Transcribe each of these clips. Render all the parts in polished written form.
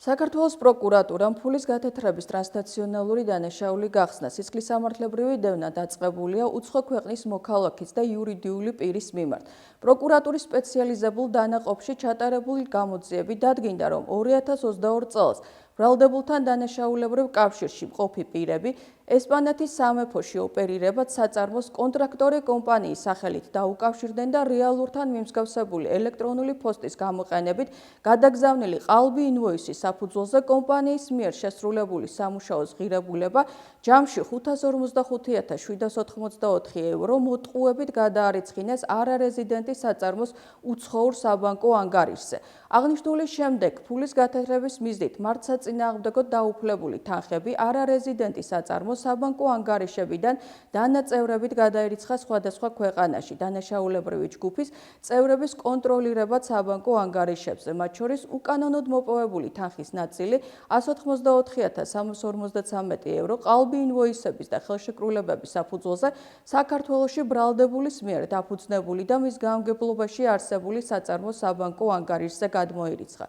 საქართველოს პროკურატურამ ფულის გათეთრების ტრანსნაციონალური დანაშაული გახსნა. სისხლისამართლებრივი დევნა დაწყებულია უცხო ქვეყნის მოქალაქის და იურიდიული პირის მიმართ. პროკურატურის სპეციალიზებულ დანაყოფში ჩატარებული გამოძიებით დადგინდა, რომ 2022 წელს ბრალდებულთან დანაშაულებრივ კავშირში მყოფი პირები ესპანეთის სამეფოში ოპერირებად საწარმოს კონტრაქტორი კომპანიის სახელით დაუკავშირდნენ და რეალურთან მიმსგავსებული ელექტრონული პოსტის გამოყენებით გადაგზავნილი ყალბი ინვოისის საფუძველზე კომპანიის მიერ შესრულებული სამუშაოს ღირებულება ჯამში 555,784 ევრო მოტყუებით გადაარიცხინეს არარეზიდენტის საწარმოს უცხოურ საბანკო ანგარიშზე. აღნიშნული შემდეგ ფულის გათეთრების მიზნით მართსაწინააღმდეგოდ დაუფლებული თანხები არარეზიდენტის საწარმოს საბანკო ანგარიშებიდან დანაწევრებით გადაირიცხა სხვადასხვა ქვეყანაში დანაშაულებრივი ჯგუფის წევრების კონტროლირებად საბანკო ანგარიშებზე, მათ შორის უკანონოდ მოპოვებული თანხის ნაწილი 184,353 ევრო ყალბი ინვოისების და ხელშეკრულებების საფუძველზე საქართველოში ბრალდებულის მიერ დაფუძნებული და მის გამგებლობაში არსებული საწარმოს საბანკო ანგარიშზე გადმოირიცხა.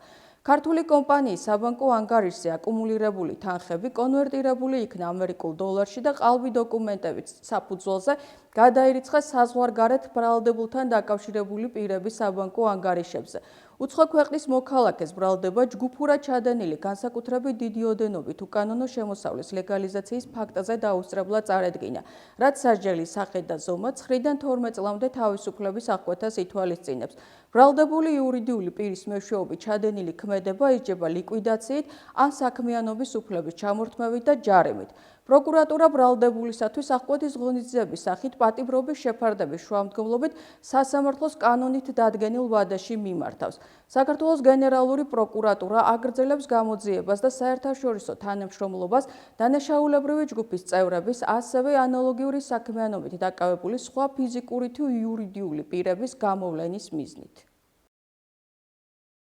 ქართული კომპანიის საბანკო ანგარიშზე აკუმულირებული თანხები კონვერტირებული იქნა ამერიკულ დოლარში და ყალბი დოკუმენტებით საფუძველზე გადაირიცხა საზღვარგარეთ ბრალდებულთან დაკავშირებული პირების საბანკო ანგარიშებზე. უცხო ქვეყნის მოქალაქეს ბრალდება ჯგუფურად ჩადენილი განსაკუთრებით დიდი ოდენობით უკანონო შემოსავლის ლეგალიზაციის ფაქტზე დაუსწრებლად წარედგინა, რაც სასჯელი სახე და ზომა 9-დან 12 წლამდე თავისუფლების აღკვეთას ითვალისწინებს. ბრალდებული იურიდიული პირის მეშვეობით ჩადენილი ქმედება იჯება ლიკვიდაციით ან საქმიანობის უფლების ჩამორთმევით და ჯარიმით. პროკურატურა ბრალდებულისათვის აღკვეთის ღონისძიების სახით პატიმრობის შეფარდების შუამდგომლობით სასამართლოს კანონით დადგენილ ვადაში მიმართავს. საქართველოს გენერალური პროკურატურა აგრძელებს გამოძიებას და საერთაშორისო თანამშრომლობას დანაშაულებრივი ჯგუფის წევრების, ასევე ანალოგიური საქმიანობით დაკავებული სხვა ფიზიკური თუ იურიდიული პირების გამოვლენის მიზნით.